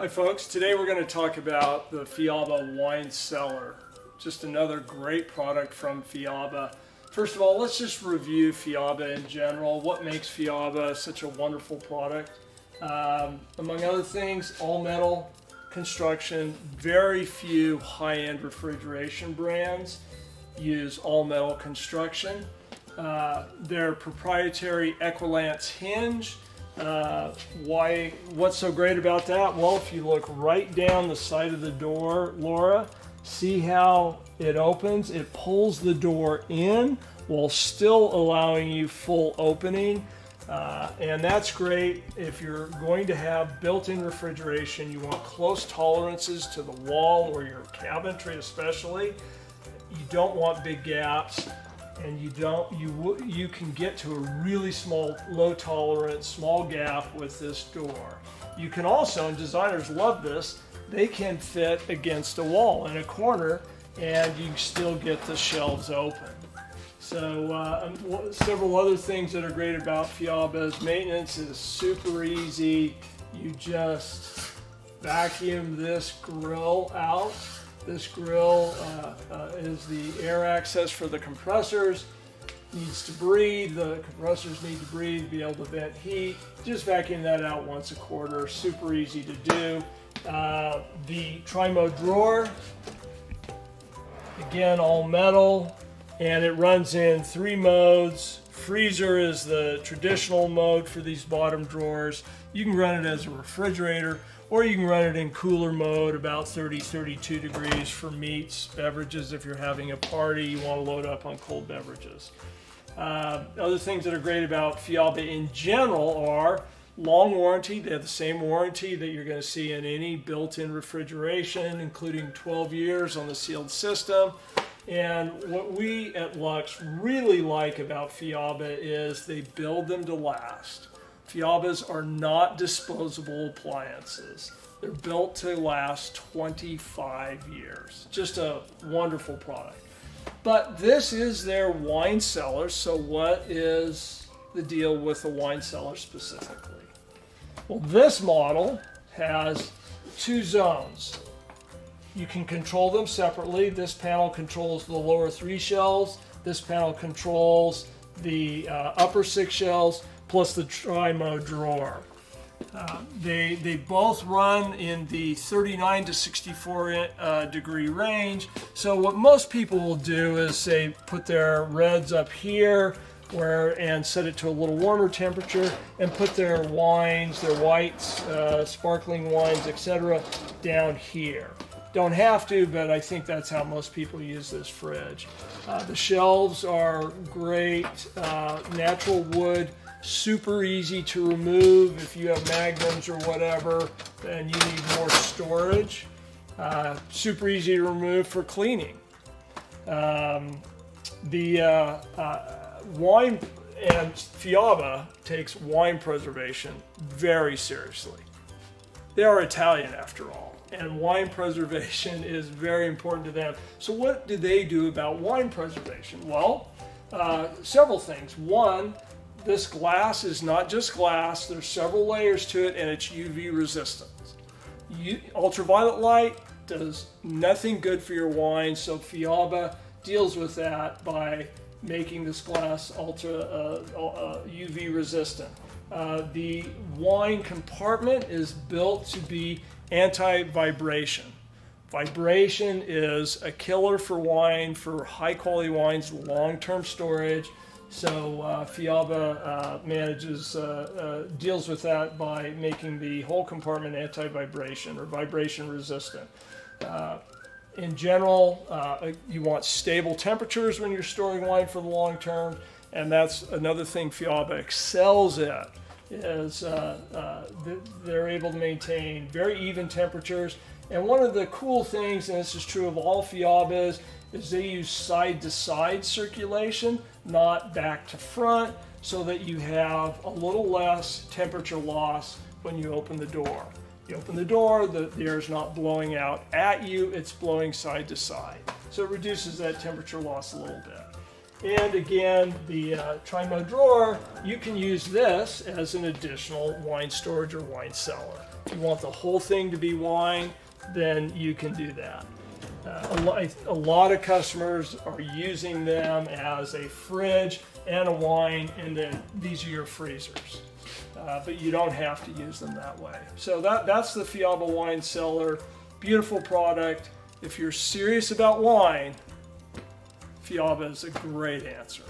Hi folks, today we're going to talk about the Fiaba wine cellar. Just another great product from Fiaba. First of all, let's just review Fiaba in general. What makes Fiaba such a wonderful product? Among other things, all metal construction. Very few high-end refrigeration brands use all metal construction. Their proprietary Equilance hinge. What's so great about that? Well, if you look right down the side of the door, Laura, see how it opens? It pulls the door in while still allowing you full opening. And that's great if you're going to have built-in refrigeration. You want close tolerances to the wall or your cabinetry especially. You don't want big gaps. And you can get to a really small, low tolerance, small gap with this door. You can also, and designers love this, they can fit against a wall in a corner and you still get the shelves open. So several other things that are great about Fiaba's maintenance is super easy. You just vacuum this grill out. This grill is the air access for the compressors. Needs to breathe. The compressors need to breathe, be able to vent heat. Just vacuum that out once a quarter. Super easy to do. The tri-mode drawer, again, all metal, and it runs in 3 modes. Freezer is the traditional mode for these bottom drawers. You can run it as a refrigerator, or you can run it in cooler mode, about 30-32 degrees for meats, beverages. If you're having a party, you want to load up on cold beverages. Other things that are great about Fiaba in general are long warranty. They have the same warranty that you're going to see in any built-in refrigeration, including 12 years on the sealed system. And what we at LUXX really like about Fiaba is they build them to last. Fiabas are not disposable appliances. They're built to last 25 years. Just a wonderful product. But this is their wine cellar, so what is the deal with the wine cellar specifically? Well, this model has 2 zones. You can control them separately. This panel controls the lower 3 shelves. This panel controls the upper 6 shelves, plus the tri-mode drawer. They both run in the 39 to 64 degree range. So what most people will do is say put their reds up here and set it to a little warmer temperature and put their wines, their whites, sparkling wines, etc. down here. Don't have to, but I think that's how most people use this fridge. The shelves are great, natural wood, super easy to remove. If you have magnums or whatever, then you need more storage. Super easy to remove for cleaning. The wine and Fiaba takes wine preservation very seriously. They are Italian after all, and wine preservation is very important to them. So what do they do about wine preservation? Well, several things. One, this glass is not just glass. There's several layers to it, and it's UV resistant. Ultraviolet light does nothing good for your wine, so Fiaba deals with that by making this glass UV resistant. The wine compartment is built to be anti-vibration. Vibration is a killer for wine, for high-quality wines, long-term storage. So Fiaba deals with that by making the whole compartment anti-vibration or vibration resistant. In general, you want stable temperatures when you're storing wine for the long term, and that's another thing Fiaba excels at, is they're able to maintain very even temperatures. And one of the cool things, and this is true of all Fiabas, is they use side-to-side circulation, not back to front, so that you have a little less temperature loss when you open the door. You open the door, the air is not blowing out at you, it's blowing side to side. So it reduces that temperature loss a little bit. And again, the tri-mode drawer, you can use this as an additional wine storage or wine cellar. If you want the whole thing to be wine, then you can do that. A lot of customers are using them as a fridge and a wine, and then these are your freezers. But you don't have to use them that way. So that's the Fiaba wine cellar. Beautiful product. If you're serious about wine, Fiaba is a great answer.